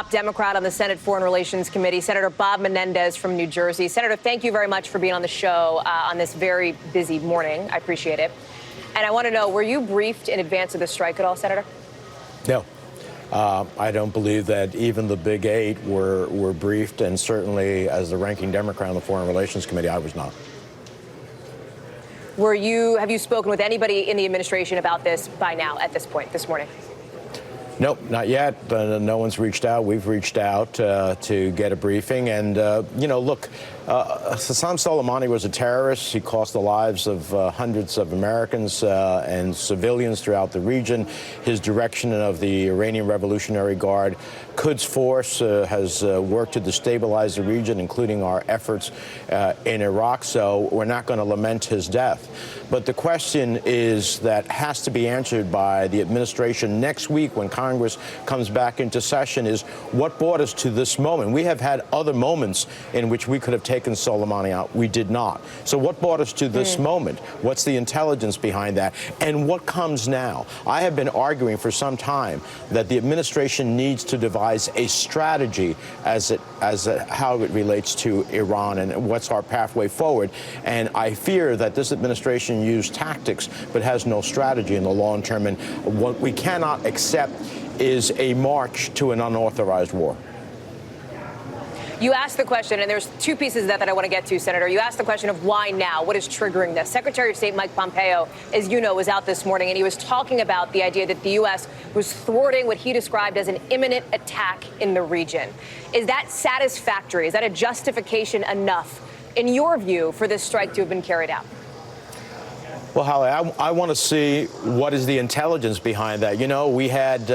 top Democrat on the Senate Foreign Relations Committee, Senator Bob Menendez from New Jersey. Senator, thank you very much for being on the show on this very busy morning. I appreciate it. And I want to know, were you briefed in advance of the strike at all, Senator? No. I don't believe that even the Big Eight were briefed, and certainly as the ranking Democrat on the Foreign Relations Committee, I was not. Have you spoken with anybody in the administration about this by now, at this point, this morning? Nope, not yet. No one's reached out. We've reached out to get a briefing. And, look, Saddam Soleimani was a terrorist. He cost the lives of hundreds of Americans and civilians throughout the region. His direction of the Iranian Revolutionary Guard, Quds Force, has worked to destabilize the region, including our efforts in Iraq. So we're not going to lament his death. But the question is that has to be answered by the administration next week when Congress comes back into session is what brought us to this moment. We have had other moments in which we could have taken Soleimani out. We did not. So what brought us to this moment? What's the intelligence behind that? And what comes now? I have been arguing for some time that the administration needs to devise a strategy as how it relates to Iran and what's our pathway forward. And I fear that this administration used tactics but has no strategy in the long term. And what we cannot accept is a march to an unauthorized war. You asked the question, and there's two pieces of that I want to get to, Senator. You asked the question of why now? What is triggering this? Secretary of State Mike Pompeo, as you know, was out this morning, and he was talking about the idea that the U.S. was thwarting what he described as an imminent attack in the region. Is that satisfactory? Is that a justification enough, in your view, for this strike to have been carried out? Well, Hallie, I want to see what is the intelligence behind that. You know, we had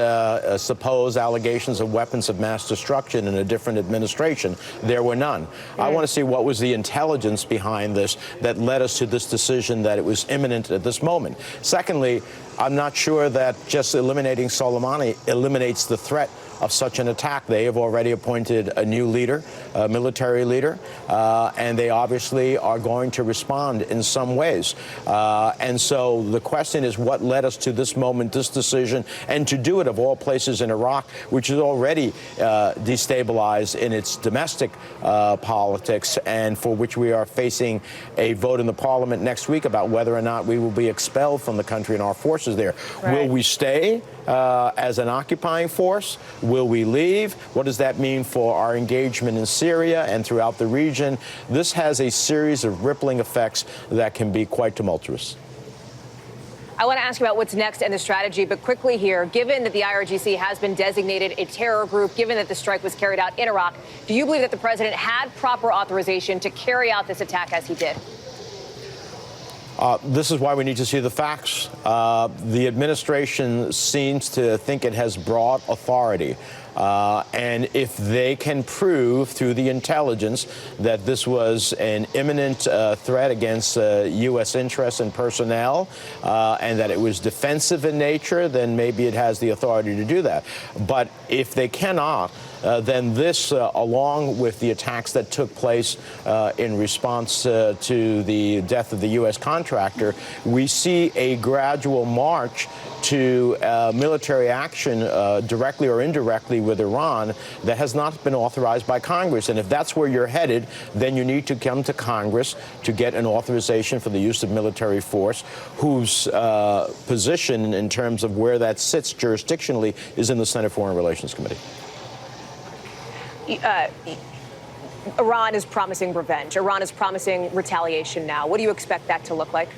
supposed allegations of weapons of mass destruction in a different administration. There were none. I want to see what was the intelligence behind this that led us to this decision that it was imminent at this moment. Secondly, I'm not sure that just eliminating Soleimani eliminates the threat of such an attack. They have already appointed a new leader, a military leader, and they obviously are going to respond in some ways. And so the question is what led us to this moment, this decision, and to do it of all places in Iraq, which is already destabilized in its domestic politics, and for which we are facing a vote in the parliament next week about whether or not we will be expelled from the country and our forces there. Right. Will we stay as an occupying force? Will we leave? What does that mean for our engagement in Syria and throughout the region? This has a series of rippling effects that can be quite tumultuous. I want to ask you about what's next and the strategy, but quickly here, given that the IRGC has been designated a terror group, given that the strike was carried out in Iraq, do you believe that the president had proper authorization to carry out this attack as he did? This is why we need to see the facts. The administration seems to think it has broad authority. And if they can prove through the intelligence that this was an imminent threat against U.S. interests and personnel, and that it was defensive in nature, then maybe it has the authority to do that. But if they cannot, then this, along with the attacks that took place in response to the death of the U.S. contractor, we see a gradual march to military action directly or indirectly with Iran that has not been authorized by Congress. And if that's where you're headed, then you need to come to Congress to get an authorization for the use of military force, whose position in terms of where that sits jurisdictionally is in the Senate Foreign Relations Committee. Iran is promising revenge. Iran is promising retaliation now. What do you expect that to look like?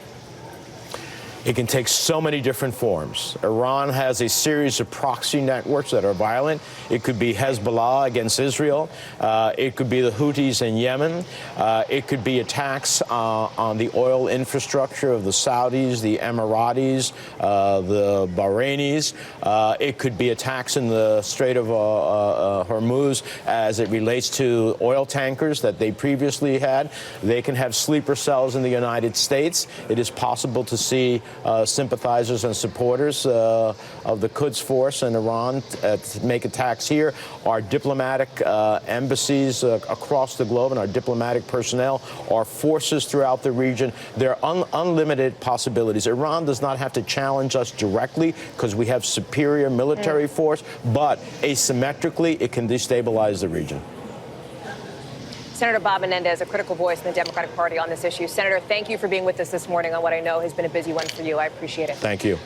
It can take so many different forms. Iran has a series of proxy networks that are violent. It could be Hezbollah against Israel. It could be the Houthis in Yemen. It could be attacks on the oil infrastructure of the Saudis, the Emiratis, the Bahrainis. It could be attacks in the Strait of Hormuz as it relates to oil tankers that they previously had. They can have sleeper cells in the United States. It is possible to see sympathizers and supporters of the Quds Force in Iran to make attacks here. Our diplomatic embassies across the globe and our diplomatic personnel, our forces throughout the region, there are unlimited possibilities. Iran does not have to challenge us directly because we have superior military force, but asymmetrically, it can destabilize the region. Senator Bob Menendez, a critical voice in the Democratic Party on this issue. Senator, thank you for being with us this morning on what I know has been a busy one for you. I appreciate it. Thank you.